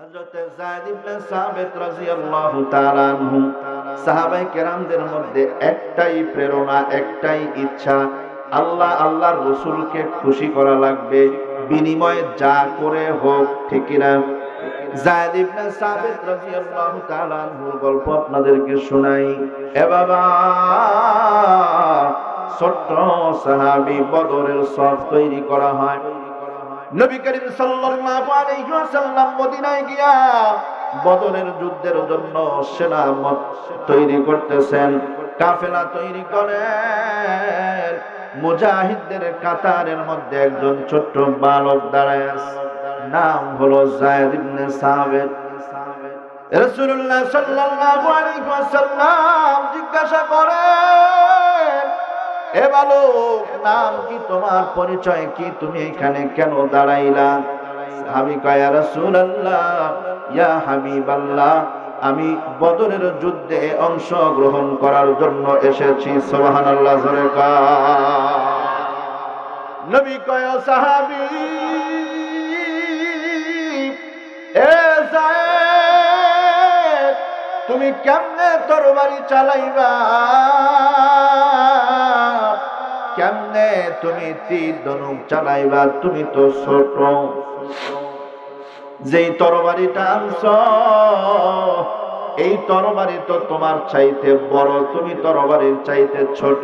হযরত যায়েদ ইবনে সাবিত রাদিয়াল্লাহু তাআলা আনহু সাহাবায়ে কেরামদের মধ্যে একটাই প্রেরণা, একটাই ইচ্ছা, আল্লাহর রাসূলকে খুশি করা লাগবে, বিনিময়ে যা করে হোক, ঠিক কি না? যায়েদ ইবনে সাবিত রাদিয়াল্লাহু তাআলা আনহুর গল্প আপনাদেরকে শোনাই। এ বাবা, ছোট্ট সাহাবী, বদরের সফ তৈরি করা হয়। নবী করিম সাল্লাল্লাহু আলাইহি ওয়াসাল্লাম মদিনায় গিয়া বদরের যুদ্ধের জন্য সেনা তৈরি করতেছেন, কাফেলা তৈরি করেন। মুজাহিদদের কাতারের মধ্যে একজন ছোট্ট বালক দাঁড়ায় আছে, নাম হলো যায়েদ ইবনে সাবিত। রাসূলুল্লাহ সাল্লাল্লাহু আলাইহি ওয়াসাল্লাম জিজ্ঞাসা করেন, এ বালক, নাম কি তোমার, পরিচয় কি, তুমি এখানে কেন দাঁড়াইলা? সাহাবী কয়, ইয়া রাসূলুল্লাহ, ইয়া হাবিবাল্লাহ, আমি বদরের যুদ্ধে অংশগ্রহণ করার জন্য এসেছি। সুবহানাল্লাহ, জোরে কয়। নবী কয়, সাহাবী, এ যায়েদ, তুমি কেমনে তরবারি চালাইবা, কেমনে তুমি তীর ধনুক চালাইবা? তুমি তো ছোট, যেই তরবারিটা আনছ এই তরবারি তো তোমার চাইতে বড়, তুমি তরবারির চাইতে ছোট,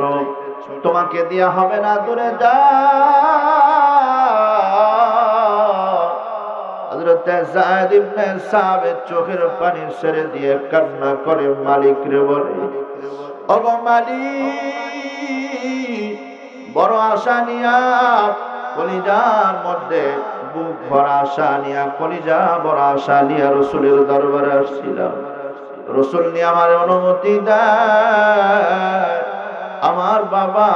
তোমাকে দেয়া হবে না, দূরে যাও। হযরত যায়েদ ইবনে সাবিত চোখের পানি ছেড়ে দিয়ে কান্না করে মালিক রে বলে, ওগো মালিক, বড় আশা নিয়া কলিজার মধ্যে, বুক ভরা আশা নিয়া, কলিজা ভরা আশা নিয়া রাসূলের দরবারে আসছিলাম। রাসূল নিয়ে আমার অনুমতি দেয়, আমার বাবা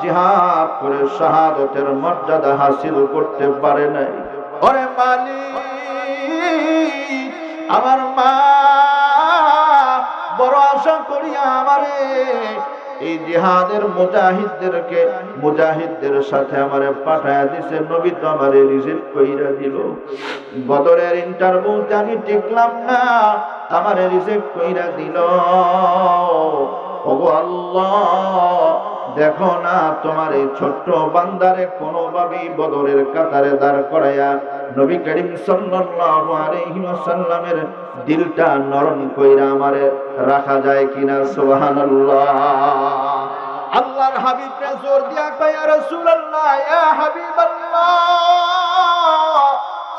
জিহাদ করে শাহাদাতের মর্যাদা হাসিল করতে পারে নাই। ওরে মালিক, আমার মা বড় আশা করিয়া আমারে এই জিহাদের মুজাহিদদের সাথে আমারে পাঠায়া দিছে। নবী তো আমারে রিজিক কইরা দিল, বদরের ইন্টারভিউতে আমি টিকলাম না, আমারে রিজিক কইরা দিল। ওগো আল্লাহ, দেখো না তোমার এই ছোট্ট বান্দারে কোনোভাবেই বদরের কাতারে দাঁড় করাইয়া নবী করিম সাল্লাল্লাহু আলাইহি ওয়াসাল্লামের দিলটা নরম কইরা আমারে রাখা যায় কিনা? সুবহানাল্লাহ। আল্লাহর হাবিবকে জোর দিয়া কয়, ইয়া রাসূলুল্লাহ, ইয়া হাবিবাল্লাহ,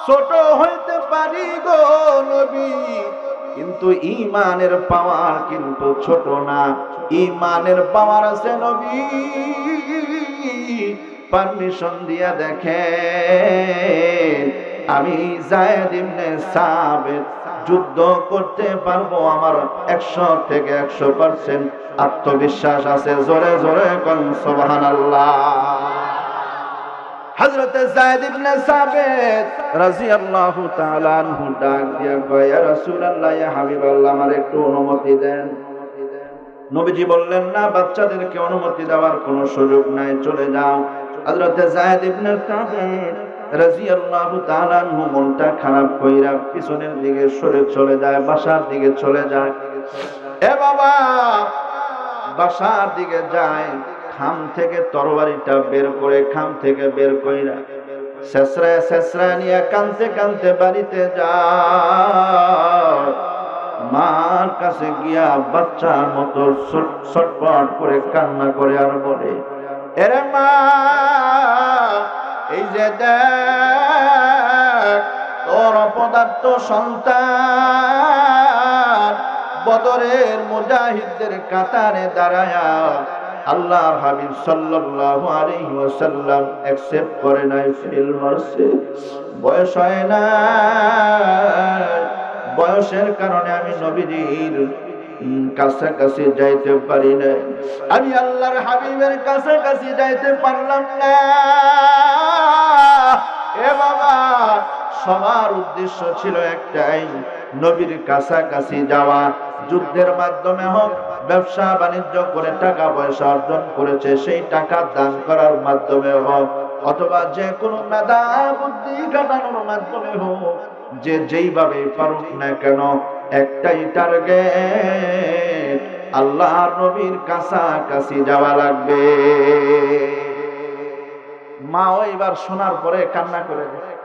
ছোট হইতে পারি গো নবী, কিন্তু ঈমানের পাওয়ার কিন্তু ছোট না, ঈমানের পাওয়ার আছে নবী। পারমিশন দিয়া দেখেন, আমি যায়েদ ইবনে সাবিত যুদ্ধ করতে পারবো, আমার 100 থেকে 100% আত্মবিশ্বাস আছে। জোরে জোরে কোন সুবহানাল্লাহ। হযরত যায়েদ ইবনে সাবিত রাদিয়াল্লাহু তাআলা আনহু ডাক দিয়া কয়, ইয়া রাসূলুল্লাহ, ইয়া হাবিবাল্লাহ, আমার একটু অনুমতি দেন। নবীজি বললেন, না, বাচ্চাদেরকে অনুমতি দেওয়ার কোনো সুযোগ নাই, চলে যাও। হযরত যায়েদ ইবনে সাবিত রাদিয়াল্লাহু তাআলা আনহু মনটা খারাপ কইরা পিছনের দিকে সরে চলে যায়, বাসার দিকে চলে যায়। এ বাবা, বাসার দিকে যায়, খাম থেকে তরবারিটা বের করে, খাম থেকে বের কইরা শেষরা নিয়ে কানতে কানতে বাড়িতে যায়। মার কাছে গিয়া বাচ্চার মতো ছটফট করে কান্না করে আর বলে, এরে মা, এই যে দেখ, তোর অপদার্থ সন্তান বদরের মুজাহিদদের কাতারে দাঁড়ায়া আল্লাহর হাবিব সাল্লাল্লাহু আলাইহি ওয়াসাল্লাম অ্যাকসেপ্ট করে নাই, ফেল মারছে। বয়স হয় না, বয়সের কারণে আমি নবীজির কাছাকাছি যাইতে পারি না, আমি আল্লাহর হাবিবের কাছাকাছি যাইতে পারলাম না। এ বাবা, সবার উদ্দেশ্য ছিল একটাই, নবীর কাছাকাছি যাওয়া। যুদ্ধের মাধ্যমে হোক, ব্যবসা বাণিজ্য করে টাকা পয়সা অর্জন করেছে, সেই টাকা দান করার মাধ্যমে হোক, অথবা যে কোনো মেধা বুদ্ধি কাটানোর মাধ্যমে হোক, যে যেইভাবে পারুক না কেন একটাই টার্গেট, আল্লাহর নবীর কাছাকাছি যাওয়া লাগবে। মা এবার শোনার পরে কান্না করে দেয়।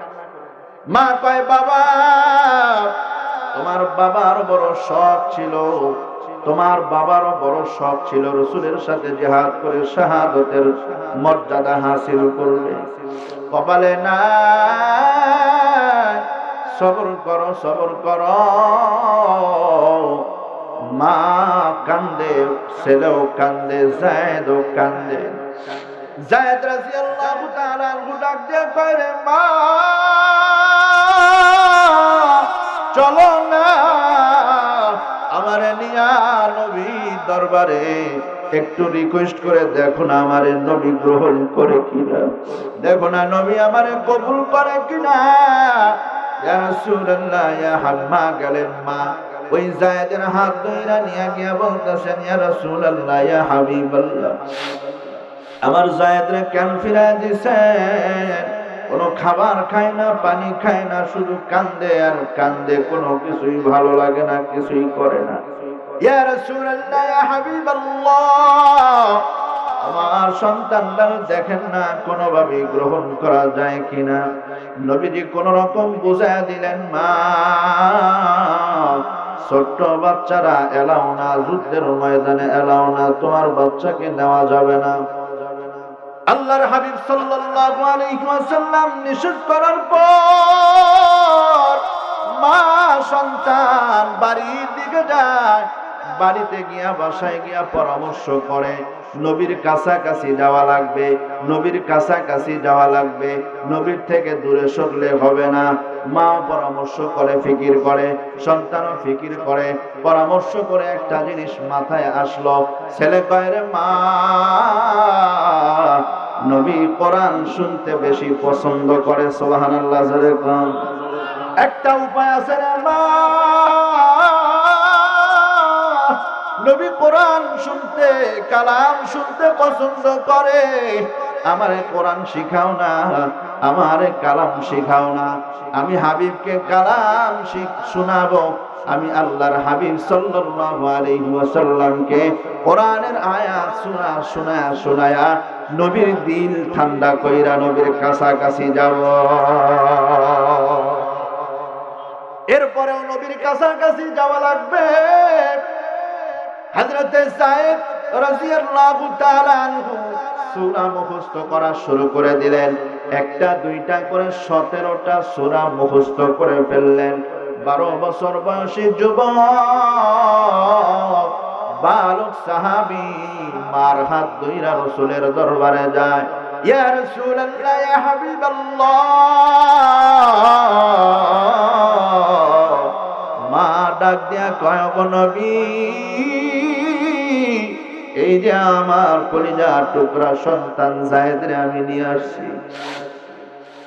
মা কয়, বাবা, তোমার বাবার বড় শখ ছিল, তোমার বাবারও বড় শখ ছিল রাসূলের সাথে জিহাদ করে শাহাদাতের মর্যাদা হাসিল করবে। কপালে না, সবর করো, সবর করো। মা কান্দে, ছেলেও কান্দে, যায়েদও কান্দে। যায়েদ রাদিয়াল্লাহু তাআলা আনহু ডাক দিয়ে কয়, রে মা, চলো না আমারে নিয়া নবী দরবারে একটু রিকোয়েস্ট করে দেখো না আমারে নবী গ্রহণ করে কিনা, দেখো না নবী আমারে কবুল করে কিনা। ইয়া রাসূলুল্লাহ, ইয়া হাম্মা গেলেন মা ওই যায়েদের হাত ধইরা নিয়ে গিয়া বলতেছেন, ইয়া রাসূলুল্লাহ, ইয়া হাবিবাল্লাহ, আমার যায়েদরে কেন ফিরায় দিছেন? কোনো খাবার খায় না, পানি খায় না, শুধু কান্দে আর কান্দে, কোনো কিছুই ভালো লাগে না, কিছুই করে না। ইয়া রাসূলুল্লাহ, ইয়া হাবিবাল্লাহ, আমার সন্তানরা দেখেন না কোনোভাবে গ্রহণ করা যায় কিনা। নবীজি কোন রকম বুঝায় দিলেন, মা, ছোট্ট বাচ্চারা এলাও না, যুদ্ধের ময়দানে এলাও না, তোমার বাচ্চাকে নেওয়া যাবে না। আল্লাহর হাবিব সাল্লাল্লাহু আলাইহি ওয়াসাল্লাম নিষেধ করার পর মা সন্তান বাড়ির দিকে যায়। বাড়িতে গিয়া বাসায় গিয়া পরামর্শ করে, নবীর কাছাকাছি যাওয়া লাগবে, নবীর কাছাকাছি যাওয়া লাগবে, নবীর থেকে দূরে সরলে হবে না। মাও পরামর্শ করে, ফিকির করে, সন্তানও ফিকির করে, পরামর্শ করে একটা জিনিস মাথায় আসলো। ছেলে কয়, রে মা, নবী কোরআন শুনতে বেশি পছন্দ করে। সুবহানাল্লাহ। একটা উপায় আছে রে মা, নবী কোরআন শুনতে, কালাম শুনতে পছন্দ করে। আমারে কোরআন শিখাও না, আমারে কালাম শিখাও না, আমি হাবিবকে কালাম শোনাবো। আমি আল্লাহর হাবিব সাল্লাল্লাহু আলাইহি ওয়াসাল্লামকে কোরআনের আয়াত শোনায়া নবীর দিল ঠান্ডা কইরা নবীর কাছাকাছি যাব। এরপরেও নবীর কাছাকাছি যাওয়া লাগবে। হযরতে যায়েদ রাদিয়াল্লাহু তাআলা আনহু সূরা মুখস্থ করা শুরু করে দিলেন। একটা দুইটা করে 17টা সূরা মুখস্থ করে ফেললেন। 12 বছর বয়সী যুবক বালক সাহাবী মার হাত ধইরা রাসূলের দরবারে যায়। ইয়া রাসূলুল্লাহ, ইয়া হাবিবাল্লাহ, মা ডাক দিয়া কয়, গো নবী, এই যে আমার কলিজার টুকরা সন্তান যায়েদরে আমি নিয়ে আসছি,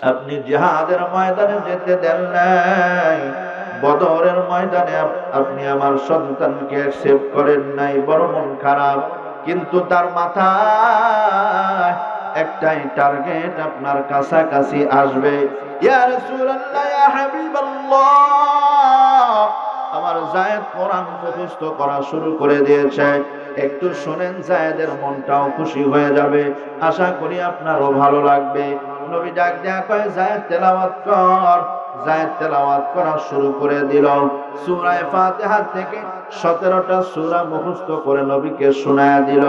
আপনি জিহাদের ময়দানে যেতে দেন নাই, বদরের ময়দানে আপনি আমার সন্তানকে অ্যাকসেপ্ট করেন নাই, বড় মন খারাপ। কিন্তু তার মাথায় একটাই টার্গেট, আপনার কাছাকাছি আসবে। ইয়া রাসূলুল্লাহ, ইয়া হাবিবাল্লাহ, আমার যায়েদ কোরআন মুখস্থ করা শুরু করে দিয়েছে, একটু শুনেন, যায়েদের মনটাও খুশি হয়ে যাবে, আশা করি আপনারও ভালো লাগবে। নবী ডাক দেয়া কয়, যায়েদ তেলাওয়াত কর। যায়েদ তেলাওয়াত করা শুরু করে দিল। সূরা ফাতিহা থেকে 17টা সূরা মুখস্থ করে নবীকে শোনায়া দিল।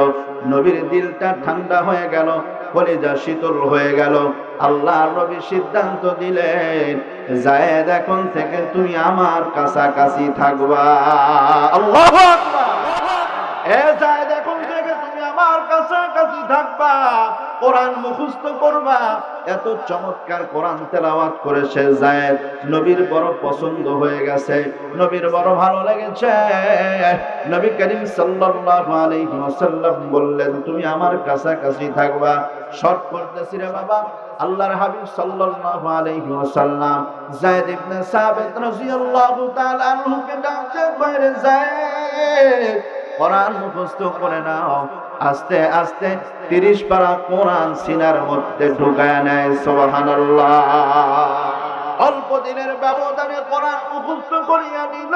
নবীর দিলটা ঠান্ডা হয়ে গেল, কলিজা শীতল হয়ে গেল। আল্লাহর নবী সিদ্ধান্ত দিলেন, যায়েদ এখন থেকে তুমি আমার কাছাকাছি থাকবা। আল্লাহু আকবার। এ যায়েদ, এখন থেকে তুমি আমার কাছাকাছি থাকবা, কোরআন মুখস্থ করবা। এত চমৎকার কোরআন তেলাওয়াত করেছে যায়েদ, নবীর বড় পছন্দ হয়ে গেছে, নবীর বড় ভালো লেগেছে। নবী করিম সাল্লাল্লাহু আলাইহি ওয়াসাল্লাম বললেন, তুমি আমার কাছাকাছি থাকবা। শর্ট করতেছি রে বাবা। আল্লাহর হাবিব সাল্লাল্লাহু আলাইহি ওয়াসাল্লাম যায়েদ ইবনে সাবিত রাদিয়াল্লাহু তাআলা আনহুকে ডাকতে কইরে, যায়েদ কোরআন মুখস্থ করে নাও। আস্তে আস্তে 30 পারা কোরআন সিনার মধ্যে ঢুকায় নেয়। সুবহানাল্লাহ। অল্প দিনের ব্যবধানে কোরআন মুখস্থ করিয়া নিল।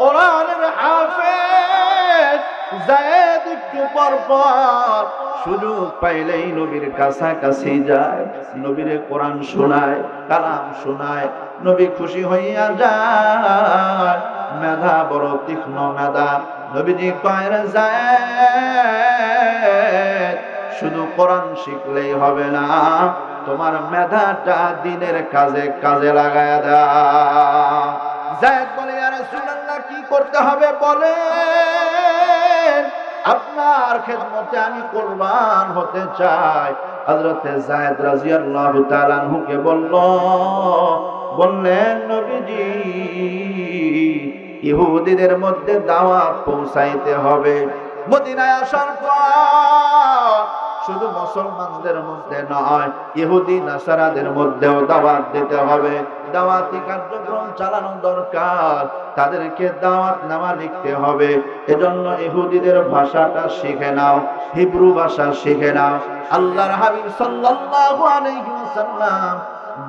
কোরআনের হাফেজ যায়েদ একটু পর পর সুযোগ পাইলেই নবীর কাছাকাছি যায়, নবীরে কোরআন শোনায়, কালাম শোনায়। নবী খুশি হইয়া যায়, মেধা বড় তীক্ষ্ণ মেধা। নবীজি কয়ের যায় শুধু কোরআন শিখলেই হবে না, তোমার মেধাটা দিনের কাজে কাজে লাগায়া দাও। যায়েদ বলে, ইয়া রাসূলুল্লাহ কি করতে হবে বলেন, আপনার খেদমতে আমি কুরবান হতে চাই। হযরত যায়েদ রাদিয়াল্লাহু তাআলা আনহুকে বললেন, নবীজি ইহুদিদের মধ্যে দাওয়াত পৌঁছাইতে হবে। মদিনায় আসার পর শুধু মুসলমানদের মধ্যে নয়, ইহুদি নাসারাদের মধ্যেও দাওয়াত দিতে হবে। দাওয়াতি কার্যক্রম চালানো দরকার, তাদেরকে দাওয়াতনামা লিখতে হবে। এজন্য ইহুদিদের ভাষাটা শিখে নাও, হিব্রু ভাষা শিখে নাও। আল্লাহর হাবিব সাল্লাল্লাহু আলাইহি ওয়াসাল্লাম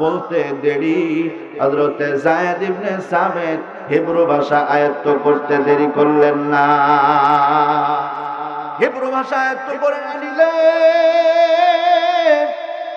বলতে দেরি, হযরত যায়েদ ইবনে সাবিত হিব্রু ভাষা আয়ত্ত করতে দেরি করলেন না। হিব্রু ভাষা আয়ত্ত করে নিলেন।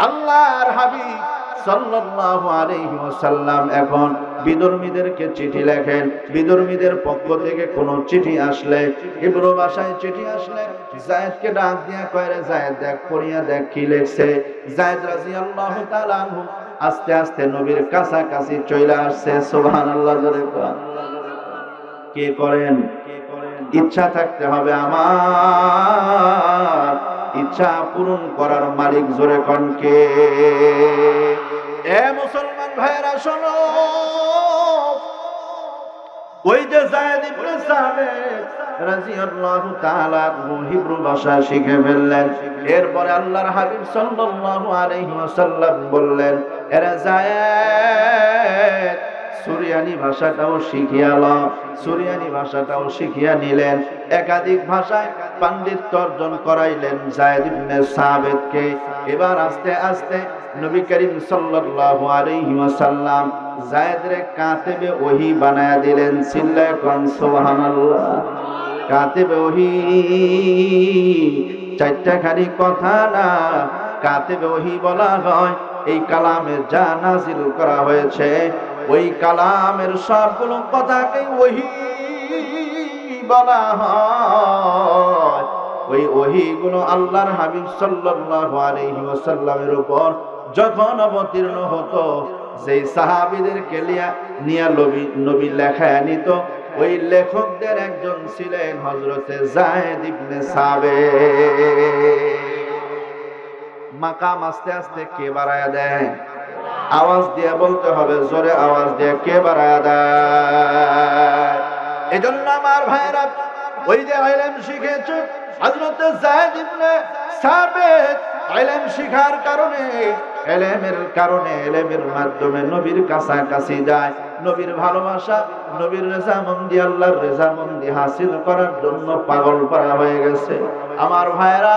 আল্লাহর হাবিব সাল্লাল্লাহু আলাইহি ওয়াসাল্লাম এখন বিধর্মীদেরকে চিঠি লেখেন। বিধর্মীদের পক্ষ থেকে কোন চিঠি আসলে, হিব্রু ভাষায় চিঠি আসলে যায়েদকে ডাক দিয়া কয়, রে যায়েদ দেখ, পড়িয়া দেখ কি লেখছে। যায়েদ রাদিয়াল্লাহু তাআলা আনহু আস্তে আস্তে নবীর কাছাকাছি চলে আসছে। সুবহানাল্লাহ জোরে কোন। কে করেন? ইচ্ছা থাকতে হবে, আমার ইচ্ছা পূরণ করার মালিক জোরে কোন কে? এ মুসলমান ভাইরা শোনো, ওই যে যায়েদ ইবনে সাবিত রাদিয়াল্লাহু তাআলা হিব্রু ভাষা শিখে ফেললেন। এরপরে আল্লাহর হাবিব সাল্লাল্লাহু আলাইহি ওয়াসাল্লাম বললেন, এরে যায়েদ সুরিয়ানি ভাষাটাও শিখিয়া লও। সুরিয়ানি ভাষাটাও শিখিয়া নিলেন। একাধিক ভাষায় পাণ্ডিত্য অর্জন করাইলেন যায়েদ ইবনে সাবিতকে। এবার আস্তে আস্তে নবী করিম সাল্লাল্লাহু আলাইহি ওয়াসাল্লাম যায়েদরে কাতেবে ওহী বানায়া দিলেন। চিল্লায় কোন সুবহানাল্লাহ। কাতেবে ওহী চারটা খালি কথা না, কাতেবে ওহী বলা হয় এই কালামে যা নাজিল করা হয়েছে, ওই কালামের সবগুলো কথাকে ওহী বলা হয়। ওই ওহীগুলো আল্লাহর হাবিব সাল্লাল্লাহু আলাইহি ওয়াসাল্লামের উপর যখন অবতীর্ণ হতো, যেই সাহাবীদেরকে নিয়ে নবী লেখায় নিত, ওই লেখকদের একজন ছিলেন হযরতে যায়েদ ইবনে সাবিত। মাকাম আস্তে আস্তে কে বাড়ায়া দেয়? আওয়াজ দিয়ে বলতে হবে, জোরে আওয়াজ দিয়ে, কে বাড়ায়া দেয়? এজন্য আমার ভাইরা, ওই যে ইলম শিখেছে হযরত যায়েদ ইবনে সাবিত, ইলম শিখার কারণে, ইলমের মাধ্যমে নবীর কাছাকাছি যায়। নবীর ভালোবাসা, নবীর রেজামন্দি, আল্লাহর রেজামন্দি হাসিল করার জন্য পাগল পারা হয়ে গেছে। আমার ভাইরা,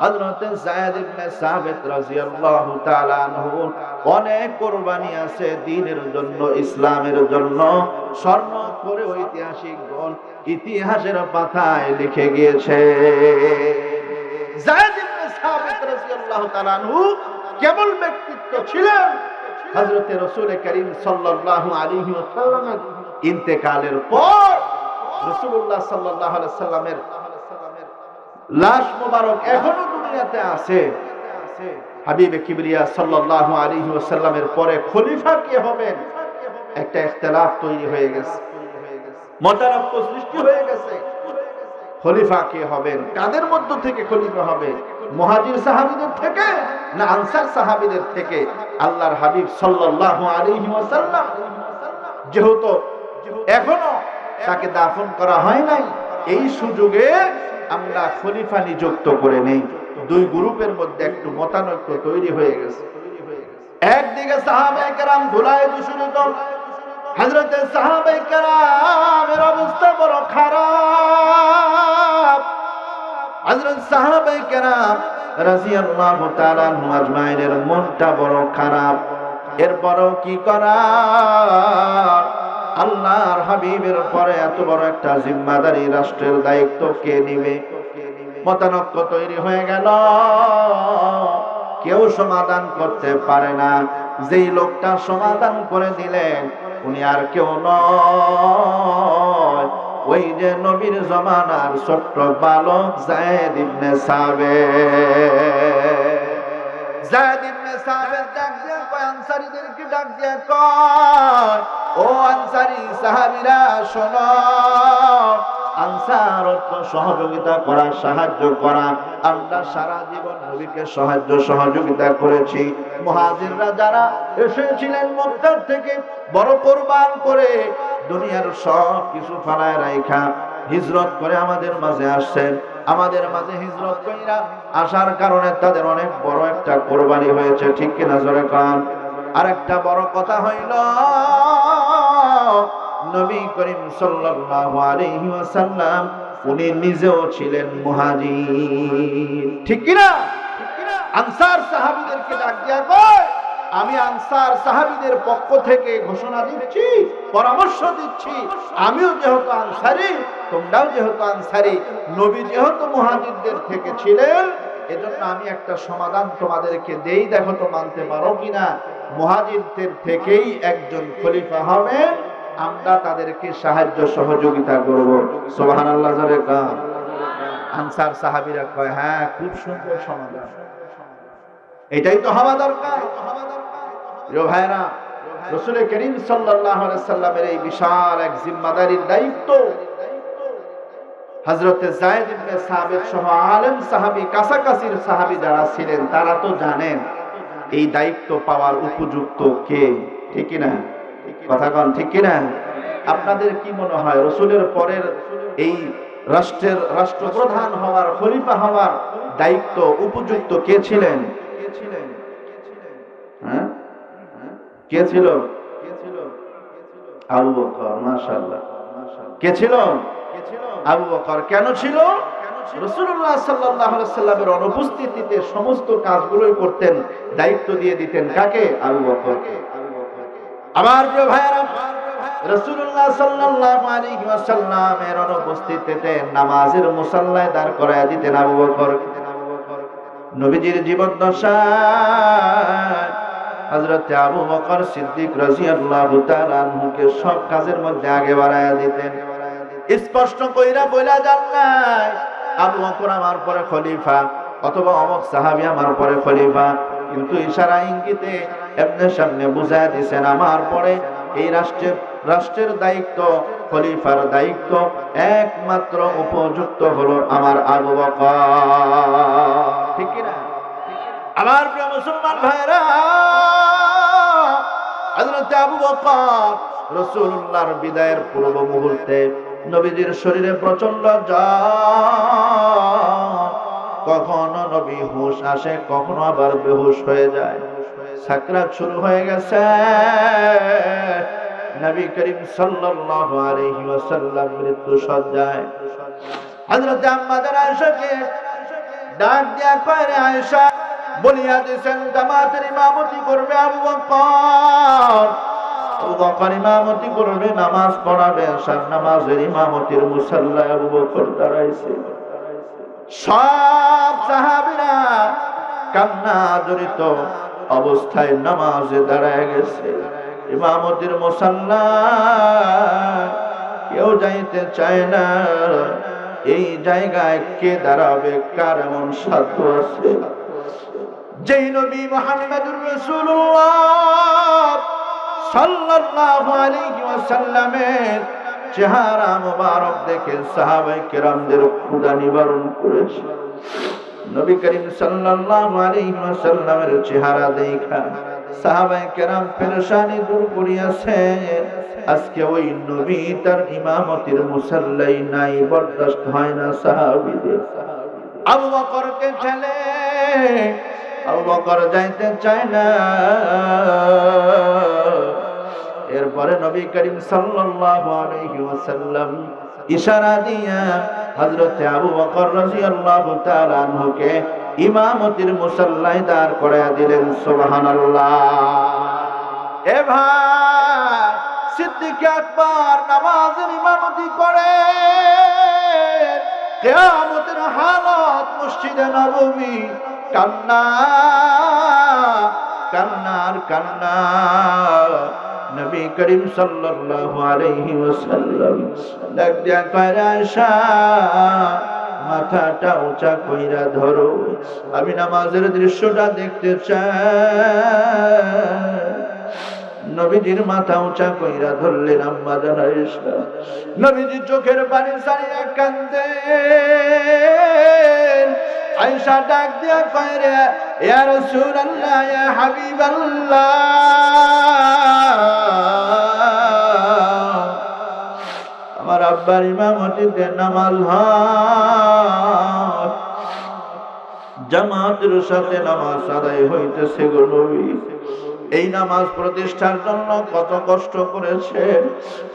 হযরত যায়েদ ইবনে সাবিত রাদিয়াল্লাহু তাআলা আনহু অনেক কুরবানি আছে দ্বীনের জন্য, ইসলামের জন্য। স্বর্ণ করে ঐতিহাসিকগণ ইতিহাসের পাতায় লিখে গিয়েছে। যায়েদ ইবনে সাবিত রাদিয়াল্লাহু তাআলা আনহু কেমন ব্যক্তিত্ব ছিলেন! হযরত রাসূল করিম সাল্লাল্লাহু আলাইহি ওয়াসাল্লামের ইন্তেকালের পর রাসূলুল্লাহ সাল্লাল্লাহু আলাইহি ওয়াসাল্লামের লাশ মোবারক এখনো দুনিয়াতে আছে। হাবিবে কিবরিয়া সাল্লাল্লাহু আলাইহি ওয়াসাল্লামের পরে খলিফা কে হবেন, একটা ইখতিলাফ তৈরি হয়ে গেছে, মতানৈক্য সৃষ্টি হয়ে গেছে। খলিফা কে হবেন, কাদের মধ্য থেকে খলিফা হবে, মুহাজির সাহাবীদের থেকে না আনসার সাহাবীদের থেকে? আল্লাহর হাবিব সাল্লাল্লাহু আলাইহি ওয়াসাল্লাম যেহেতু এখনো তাকে দাফন করা হয় নাই, এই সুযোগে আমরা খলিফা নিযুক্ত করে নেই। দুই গ্রুপের মধ্যে একটু মতানৈক্য তৈরি হয়ে গেছে। একদিকে সাহাবায়ে কেরাম ধুলায় দূষিত, হযরত সাহাবায়ে কেরামের অবস্থা বড় খারাপ। হযরত সাহাবায়ে কেরাম রাদিয়াল্লাহু তাআলা আনহু আজমাইনের মনটা বড় খারাপ। এরপরও কি করা, আল্লাহর হাবিবের পরে এত বড় একটা জিম্মাদারি রাষ্ট্রের দায়িত্ব কে নিবে? মতানৈক্য তৈরি হয়ে গেল, কেউ সমাধান করতে পারে না। যেই লোকটা সমাধান করে দিলেন উনি আর কেউ নয়, ওই যে নবীর জমানার ছোট্ট বালক যায়েদ ইবনে সাবিত। যায়েদ ইবনে সাবিত ডাক দিয়ে কয়, আনসারীদেরকে ডাক দিয়ে কয়, ও আনসারী সাহাবীরা শোনো, আনসার অর্থ সহযোগিতা করা, সাহায্য করা। আমরা সারা জীবন নবীকে সাহায্য সহযোগিতা করেছি। মুহাজিররা যারা এসেছিলেন মক্কা থেকে বড় কোরবান করে দুনিয়ার সব কিছু ফালায় রাইখা হিজরত করে আমাদের মাঝে আসছেন। আমাদের মাঝে হিজরত কইরা আসার কারণে তাদের অনেক বড় একটা কোরবানি হয়েছে, ঠিক কিনা জোরে কান। আরেকটা বড় কথা হইল, নবী করিম সাল্লাল্লাহু আলাইহি ওয়াসাল্লাম উনি নিজেও ছিলেন মুহাজির, ঠিক কিনা? আনসার সাহাবীদেরকে ডাক দিয়া কয়, আমি আনসার সাহাবীদের পক্ষ থেকে ঘোষণা দিচ্ছি, পরামর্শ দিচ্ছি, আমিও যেহেতু আনসারী, তোমরাও যেহেতু আনসারী, নবী যেহেতু মুহাজিরদের থেকে ছিলেন, এজন্য আমি একটা সমাধান তোমাদেরকে দেই, দেখো তো মানতে পারো কিনা। মুহাজিরদের থেকেই একজন খলিফা হবে, আমরা তাদেরকে সাহায্য সহযোগিতা করব। সুবহানাল্লাহ জোরে কান। আনসার সাহাবীরা কয়, হ্যাঁ খুব সুন্দর সমাধান, এটাই তো হওয়া দরকার। প্রিয় ভাইরা, রাসূল করিম সাল্লাল্লাহু আলাইহি সাল্লামের এই বিশাল এক জিম্মাদারির দায়িত্ব হযরত যায়েদ ইবনে সাবিত সহ আলেম সাহাবী, কাছাকাছির সাহাবী যারা ছিলেন তারা তো জানেন এই দায়িত্ব পাওয়ার উপযুক্ত কে, ঠিক কি না? কথা কন, ঠিক কি না? আপনাদের কি মনে হয় রাসূলের পরের এই রাষ্ট্রপ্রধান হওয়ার, খলিফা হওয়ার দায়িত্ব উপযুক্ত কে ছিলেন? হ্যাঁ, কে ছিল? আবু বকর। মাশাআল্লাহ। কে ছিল? আবু বকর। কেন ছিল? রাসূলুল্লাহ সাল্লাল্লাহু আলাইহি সাল্লামের অনুপস্থিতিতে সমস্ত কাজগুলোই করতেন, দায়িত্ব দিয়ে দিতেন কাকে? আবু বকরকে। আমার প্রিয় ভাইরা, রাসূলুল্লাহ সাল্লাল্লাহু আলাইহি ওয়াসাল্লামের অনুপস্থিতিতে নামাজের মুসাল্লায় দাঁড় করায়া দিতেন আবু বকরকে। নবীজির জীবদ্দশায় হযরত আবু বকর সিদ্দিক রাদিয়াল্লাহু তাআলা আনহুকে সব কাজের মধ্যে আগে বাড়ায়া দিতেন। স্পষ্ট কইরা বইলা যান নাই আবু বকর আমার পরে খলিফা অথবা অমুক সাহাবী আমার পরে খলিফা, কিন্তু ইশারা ইঙ্গিতে এমনি সামনে বুঝায়া দিয়েছেন আমার পরে এই রাষ্ট্রের দায়িত্ব, খলিফার দায়িত্ব একমাত্র উপযুক্ত হলো আমার আবু বকর, ঠিক কি না? আমার প্রিয় মুসলমান ভাইরা, হযরত আবু বকর রাসূলুল্লাহর বিদায়ের পূর্ব মুহূর্তে নবীজির শরীরে প্রচন্ড জ্বর, কখনো নবী হুঁশ আসে, কখনো আবার বেহুশ হয়ে যায়, সাকরাত শুরু হয়ে গেছে। নবী করিম সাল্লাল্লাহু আলাইহি ওয়াসাল্লাম মৃত্যু সজ্জায়। হযরত আম্মা জানা আয়েশাকে ডাক দিয়া কয়, রে আয়েশা, বলিয়া দিয়েছেন জামাতের ইমামতি করবে আবু বকর। আবু বকর ইমামতি করবে, নামাজ পড়াবে, আশার নামাজের ইমামতির মুসাল্লায় আবু বকর দাঁড়াইছে। সব সাহাবীরা কান্না জড়িত অবস্থায় নামাজে দাঁড়ায় গেছে। ইমামতির মুসাল্লায় কেউ যাইতে চায় না। এই জায়গায় কে দাঁড়াবে? কার এমন সাধ্য আছে? যেই নবী মুহাম্মদুর রাসূলুল্লাহ সাল্লাল্লাহু আলাইহি ওয়াসাল্লামের চেহারা মুবারক দেখে সাহাবায়ে কেরামদের ক্ষুধা নিবারণ করেছে। নবী করিম সাল্লাল্লাহু আলাইহি ওয়াসাল্লামের চেহারা দেখা সাহাবায়ে কেরাম পেরেশানি দূর করিয়াছে। আজকে ওই নবী তার ইমামতির মুসাল্লাই নাই, বরদাস্ত হয় না সাহাবীদের। আবু বকরকে ছেলে আবু বকর যাইতে চায় না। এরপরে নবী করিম সাল্লাল্লাহু আলাইহি ওয়াসাল্লাম ইশারা দিয়া হযরত আবু বকর রাদিয়াল্লাহু তাআলা আনহুকে ইমামতির মুসাল্লায় দাঁড় করাইয়া দিলেন। সুবহানাল্লাহ। এ ভাই, সিদ্দিক আকবর নামাজের ইমামতি করে। কিয়ামতের হালত মসজিদে নববী, কান্না কান্নার কান্না। নবী করিম সাল্লাল্লাহু আলাইহি ওয়াসাল্লাম ডাক দিয়া কয়, আয়েশা মাথাটা উঁচা কইরা ধরো, আমি নামাজের দৃশ্যটা দেখতে চাই। নবীজির মাথা উঁচা কইরা ধরলেন আম্মা জান আয়েশা। নবীজি চোখের পানি ছাড়িয়া কাঁদেন। আয়েশা ডাক দিয়া কয়, রে ইয়া রাসূলুল্লাহ, ইয়া হাবিবাল্লাহ, আমার আব্বার ইমামতিতে নামাজ হয়, জামাতের সাথে নামাজ আদায় হইতেছে গো নবী। এই নামাজ প্রতিষ্ঠার জন্য কত কষ্ট করেছে।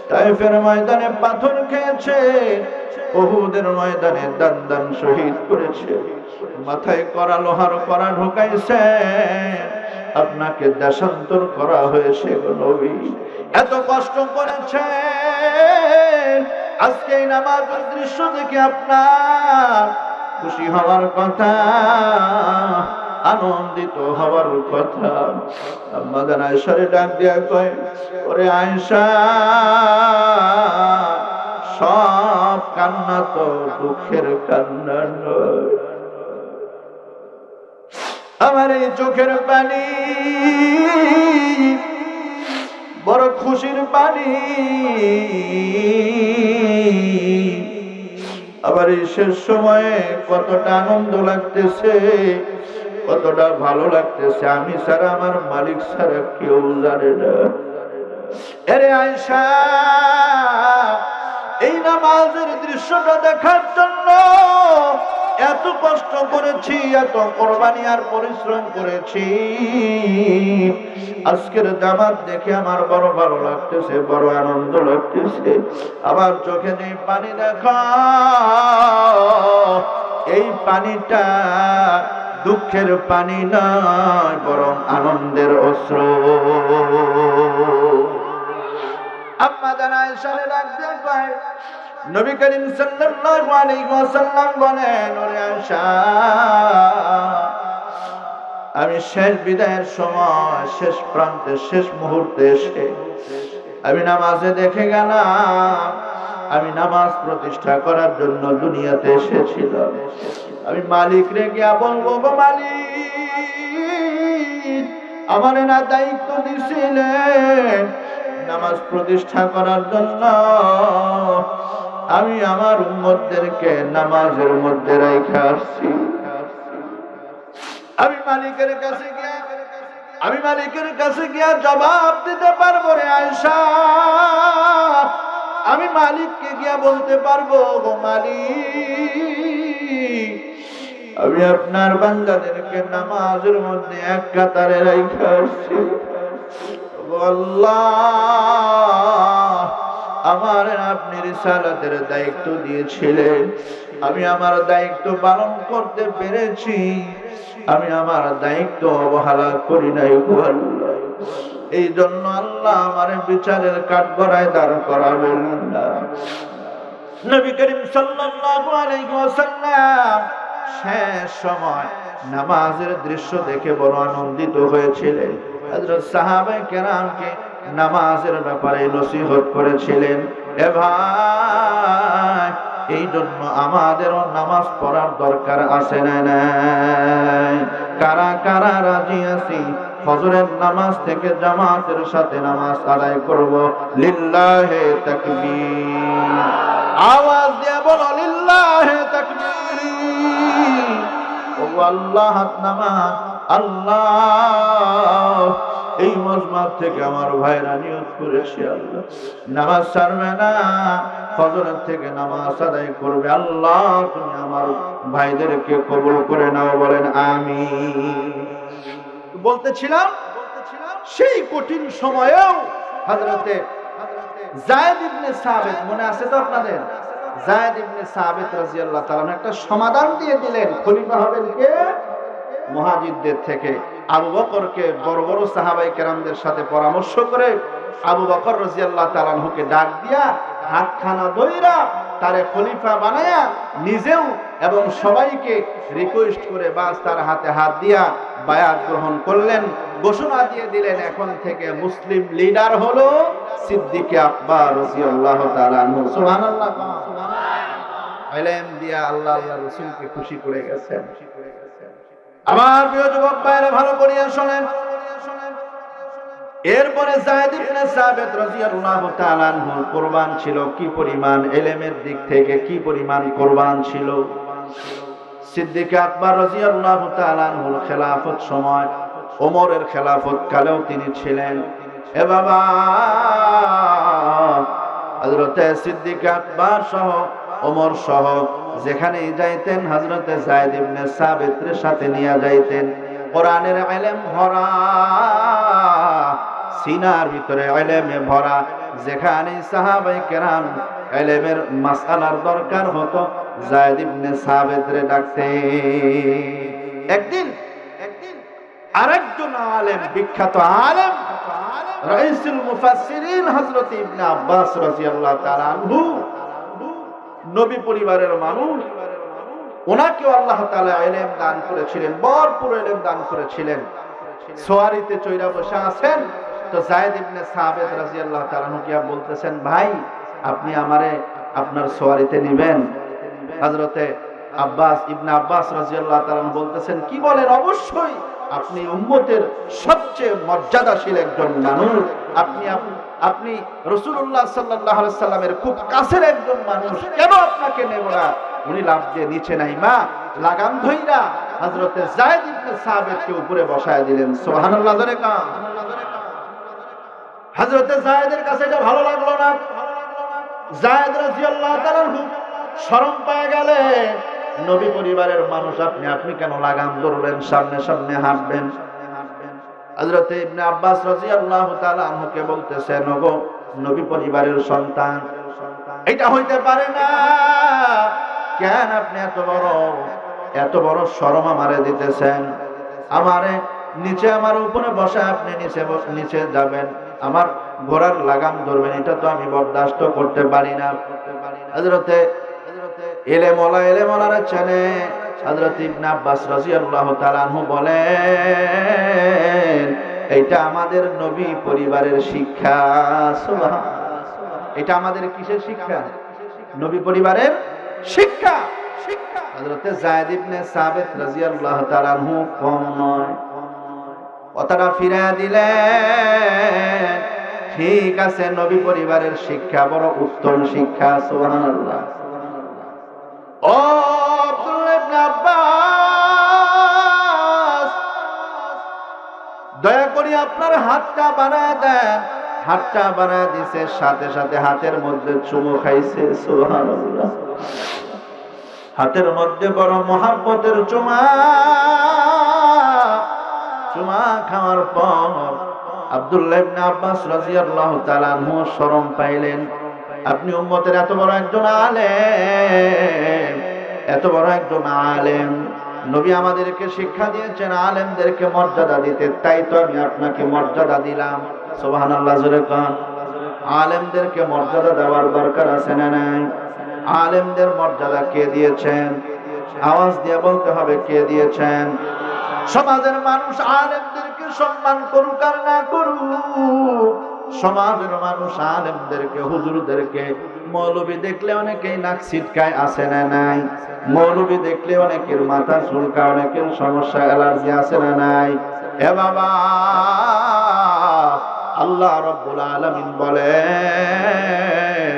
তায়েফের ময়দানে পাথর খেয়েছে, উহুদের ময়দানে দান দান শহীদ করেছে, মাথায় করা লোহার করা ঢুকাইছে, আপনাকে দেশান্তর করা হয়েছে গো নবী। এত কষ্ট করেছে, আজকে এই নামাজের দৃশ্য দেখে আপনার খুশি হওয়ার কথা, আনন্দিত হওয়ার কথা। আম্মা জান আয়েশারে ডাক দিয়া কয়, ওরে আয়েশা, সব কান্না তো দুঃখের কান্না নয়, আমার এই চোখের পানি বড় খুশির পানি। আবার এই শেষ সময়ে কতটা আনন্দ লাগতেছে, কতটা ভালো লাগতেছে, আমি ছাড়া আমার মালিক ছাড়া কেউ জানে না। আরে আয়েশা, এই নামাজের দৃশ্যটা দেখার জন্য এত কষ্ট করেছি, এত কোরবানি আর পরিশ্রম করেছি। আজকের জামাত দেখে আমার বড় ভালো লাগতেছে, বড় আনন্দ লাগতেছে। আমার চোখে যে পানি দেখা, এই পানিটা দুঃখের পানি নয়, বরং আনন্দের অশ্রু। আম্মা জান আয়েশারে ডাক দিয়ে কয়, নবী করিম সাল্লাল্লাহু আলাইহি ওয়াসাল্লাম বলেন, ওরে আয়েশা, আমি শেষ বিদায়ের সময়, শেষ প্রান্তে, শেষ মুহূর্তে এসে আমি নামাজে দেখে গেলাম, আমি নামাজ প্রতিষ্ঠা করার জন্য দুনিয়াতে এসেছিলাম। আমি মালিক রে গিয়া বলবো, গো মালিক, আমার না দায়িত্ব দিছিলেন নামাজ প্রতিষ্ঠা করার জন্য, আমি আমার উম্মতদেরকে নামাজের মধ্যে রেখে আসছি। আমি মালিকের কাছে গিয়া জবাব দিতে পারবো রে আয়েশা, আমি মালিককে গিয়া বলতে পারবো, গো মালিক, আমি আপনার বান্দাদেরকে নামাজের মধ্যে এক কাতারে রেখে আসছি। আল্লাহ, আমার আপনি রিসালাতের দায়িত্ব দিয়েছিলেন, আমি আমার দায়িত্ব পালন করতে পেরেছি, আমি আমার দায়িত্ব অবহেলা করি নাই। এই জন্য আল্লাহ আমার বিচারের কাঠগড়ায় দাঁড় করাবেন না। নবী করিম সাল্লাল্লাহু আলাইহি ওয়াসাল্লাম শেষ সময় নামাজের দৃশ্য দেখে বড় আনন্দিত হয়েছিলেন। হযরত সাহাবায়ে কেরামকে নামাজের ব্যাপারে নসিহত করেছিলেন। এ ভাই, এই জন্য আমাদেরও নামাজ পড়ার দরকার আছে না নাই? কারা কারা রাজি আছি ফজরের নামাজ থেকে জামাতের সাথে নামাজ আদায় করব? লিল্লাহে তাকবীর, আওয়াজ দিয়ে বলো লিল্লাহে তাকবীর। ও আল্লাহ, নামাজ আল্লাহ, এই মজমাত থেকে আমার ভাইরা নিয়ত করেছে, আল্লাহ নামাজ ছাড়বে না, ফজরের থেকে নামাজ আদায় করবে। আল্লাহ, তুমি আমার ভাইদেরকে কবুল করে নাও, বলেন আমিন। বলতেছিলাম সেই কঠিন সময়েও হযরতে যায়েদ ইবনে সাবিত, মনে আছে তো আপনাদের? যায়েদ ইবনে সাবিত রাদিয়াল্লাহু তাআলা একটা সমাধান দিয়ে দিলেন, খলিফা হবেন কে? মুহাজিরদের থেকে আবু বকরকে বড় বড় সাহাবায়ে কেরামদের সাথে পরামর্শ করে আবু বকর রাদিয়াল্লাহু তাআলা আনহুকে ডাক দিয়া হাতখানা ধইরা তারে খলিফা বানায়া নিজেও এবং সবাইকে রিকোয়েস্ট করে বাস তার হাতে হাত দিয়া বায়াত গ্রহণ করলেন, ঘোষণা দিয়ে দিলেন এখন থেকে মুসলিম লিডার হলো সিদ্দিক আকবর রাদিয়াল্লাহু তাআলা আনহু। সুবহানাল্লাহ। ইলম দিয়া আল্লাহ আল্লাহর রাসূলকে খুশি করে গেছেন। আমার প্রিয় যুবক ভাইরা ভালো করে শুনেন। এরপরে যায়েদ ইবনে সাবিত রাদিয়াল্লাহু তাআলা আনহু কুরবান ছিল কি পরিমাণ, ইলমের দিক থেকে কি পরিমাণ কুরবান ছিল। সিদ্দিক আকবর রাদিয়াল্লাহু তাআলা আনহুর খেলাফত সময়, ওমরের খেলাফত কালেও তিনি ছিলেন। এ বাবা, হযরত সিদ্দিক আকবর সহ ওমর সহ যেখানেই যাইতেন হযরত যায়েদ ইবনে সাবিতের সাথে নিয়ে যাইতেন। কোরআনের ইলম ভরা, সিনার ভিতরে ইলমে ভরা, যেখানে সাহাবায়ে কেরাম ইলমের মাসআলার দরকার হতো যায়েদ ইবনে সাবিতরে ডাকতেন। একদিন আরেকজন আলেম, বিখ্যাত আলেম, রাইসুল মুফাসসিরিন হযরত ইবনে আব্বাস রাদিয়াল্লাহু তাআলা আনহু, নবী পরিবারের মানুষ, ওনাকেও আল্লাহ তাআলা ইলম দান করেছিলেন, ভরপুর ইলম দান করেছিলেন। সোয়ারিতে চৈরা বসে আছেন, তো যায়েদ ইবনে সাবিত রাদিয়াল্লাহু তাআলা আনহু কি বলতেছেন, ভাই আপনি আমারে আপনার সোয়ারিতে নেবেন? হযরতে আব্বাস ইবনে আব্বাস রাদিয়াল্লাহু তাআলা বলতেছেন, কি বলেন, অবশ্যই, আপনি উম্মতের সবচেয়ে মর্যাদাশীল একজন মানুষ, আপনি রাসূলুল্লাহ সাল্লাল্লাহু আলাইহি সাল্লামের খুব কাছের একজন মানুষ, কেন আপনাকে নেব না? উনি লাভ দিয়ে নিচে নাই মা লাগাম ধইরা হযরতে যায়েদ ইবনে সাবিতকে উপরে বসায় দিলেন। সুবহানাল্লাহ। জোরে কান। হযরতে যায়েদের কাছে এটা ভালো লাগলো না। যায়েদ রাদিয়াল্লাহু তাআলা শরম পেয়ে গেলেন, নবী পরিবারের মানুষ, আপনি কেন লাগাম ধরলেন, সামনে সামনে হাঁটবেন। হযরত ইবনে আব্বাস রাদিয়াল্লাহু তাআলা আনহুকে বলতেছেন, ওগো নবী পরিবারের সন্তান, এটা হইতে পারে না, কেন আপনি এত বড় শরম আমারে দিতেছেন? আমারে নিচে, আমার উপরে বসা, আপনি নিচে যাবেন, আমার ঘোড়ার লাগাম ধরবেন, এটা তো আমি বরদাস্ত করতে পারি না। হযরতে এলেমওয়ালারা চেনে, হযরত ইবনে আব্বাস রাদিয়াল্লাহু তাআলা আনহু বলেন, এটা আমাদের নবী পরিবারের শিক্ষা। সুবহানাল্লাহ। এটা আমাদের কিসের শিক্ষা? নবী পরিবারের শিক্ষা। হযরত যায়েদ ইবনে সাবিত রাদিয়াল্লাহু তাআলা আনহু কম নয়, কথাটা ফিরিয়ে দিলেন, ঠিক আছে, নবী পরিবারের শিক্ষা বড় উত্তম শিক্ষা। সুবহানাল্লাহ। ও আব্দুল্লাহ ইবনে আব্বাস, দয়া করে আপনার হাতটা বাড়ায় দেন। হাতটা বাড়ায় দিছে, সাথে সাথে হাতের মধ্যে চুমু খাইছে। সুবহানাল্লাহ। হাতের মধ্যে বড় মহব্বতের চুমা খাওয়ার পর আব্দুল্লাহ ইবনে আব্বাস রাদিয়াল্লাহু তাআলা আনহু শরম পাইলেন। আপনি উম্মতের এত বড় একজন আলেম, নবী আমাদেরকে শিক্ষা দিয়েছেন আলেমদেরকে মর্যাদা দিতে, তাই তো আমি আপনাকে মর্যাদা দিলাম। সুবহানাল্লাহ। জোরে কোন। আলেমদেরকে মর্যাদা দেওয়ার দরকার আছে না নাই? আলেমদের মর্যাদা কে দিয়েছেন? আওয়াজ দিয়ে বলতে হবে, কে দিয়েছেন? সমাজের মানুষ আলেমদেরকে সম্মান করুক আর না করুক, সমাজের মানুষ আলেমদেরকে, হুজুরদেরকে, মৌলবী দেখলে অনেকেই নাক ছিটকায়, আছে না নাই? মৌলবী দেখলে অনেকের মাথা চুলকায়, অনেকের সমস্যা, অ্যালার্জি, আছে না নাই? এ বাবা, আল্লাহ রাব্বুল আলামিন বলেন,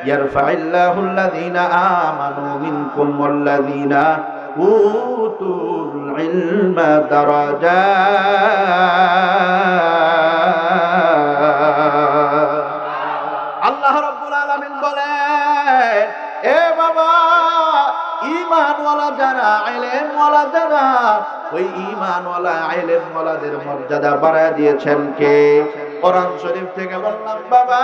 ইয়ারফাইল্লাহু আল্লাযীনা আমানু মিনকুম ওয়াল্লাযীনা উতুল ইলমা দারাজাত। আল্লাহ রাব্বুল আলামিন বলেন, এ বাবা, ঈমানওয়ালা যারা, ইলমওয়ালা যারা, ওই ঈমানওয়ালা ইলমওয়ালাদের মর্যাদা বাড়ায় দিয়েছেন কে? কোরআন শরীফ থেকে বললাম বাবা,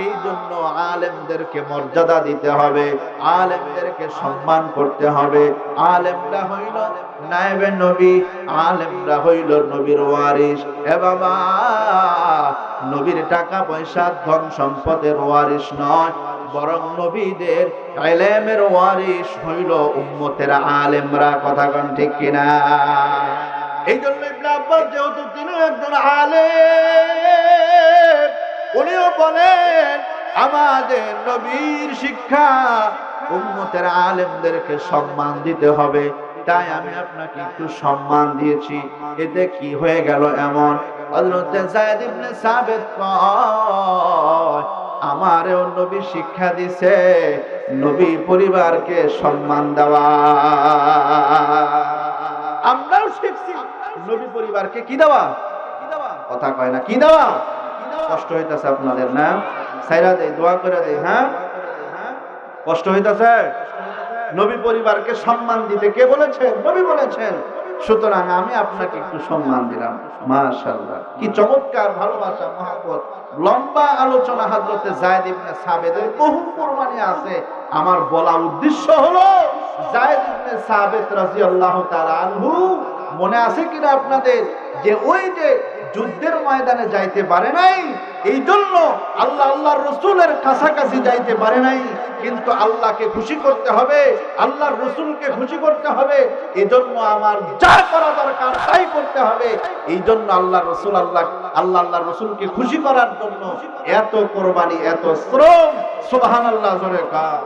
এই জন্য আলেমদেরকে মর্যাদা দিতে হবে, আলেমদেরকে সম্মান করতে হবে। আলেমরা হইল নায়েবে নবী, আলেমরা হইল নবীর ওয়ারিস। এ বাবা, নবীর টাকা পয়সা ধন সম্পদের ওয়ারিস নয়, বরং নবীদের ইলমের ওয়ারিস হইল উম্মতের আলেমরা। কথা কোন ঠিক কিনা? এই জন্য ইবনে আব্বাস যেহেতু তিনি একজন আলেম, উনিও বলেন আমাদের নবীর শিক্ষা উম্মতের আলেমদেরকে সম্মান দিতে হবে। তাই আমি আপনাকে একটু সম্মান দিয়েছি। এতে কি হয়ে গেল এমন? হযরত যায়েদ ইবনে সাবিত কয়, আমারও নবী শিক্ষা দিছে নবী পরিবারকে সম্মান দেওয়া। আমরাও শিখছি নবী পরিবারকে কি দেওয়া। কথা কয় না, কি দেওয়া? কষ্ট হইতাছে আপনাদের না? সাইরা দেই, দোয়া করে দেই। হ্যাঁ, কষ্ট হইতাছে? নবী পরিবারকে সম্মান দিতে কে বলেছেন? নবী বলেছেন। সুতরাং আমি আপনাকে একটু সম্মান দিলাম। মাশাআল্লাহ, কি চমৎকার ভালোবাসা, মহব্বত। লম্বা আলোচনা হযরতে যায়েদ ইবনে সাবিতের বহু প্রমাণে আছে। আমার বলা উদ্দেশ্য হলো যায়েদ ইবনে সাবিত রাদিয়াল্লাহু তাআলা আনহু, মনে আছে কিনা আপনাদের, যে ওই যে যুদ্ধের ময়দানে যাইতে পারে নাই, এই জন্য আল্লাহর রাসূলের কাছাকাছি যাইতে পারে নাই, কিন্তু আল্লাহকে খুশি করতে হবে, আল্লাহর রাসূলকে খুশি করতে হবে, এই জন্য আমার যা করা দরকার তাই করতে হবে। এই জন্য আল্লাহর রাসূলকে খুশি করার জন্য এত কোরবানি, এত শ্রম। সুবহানাল্লাহ, জোরে কার।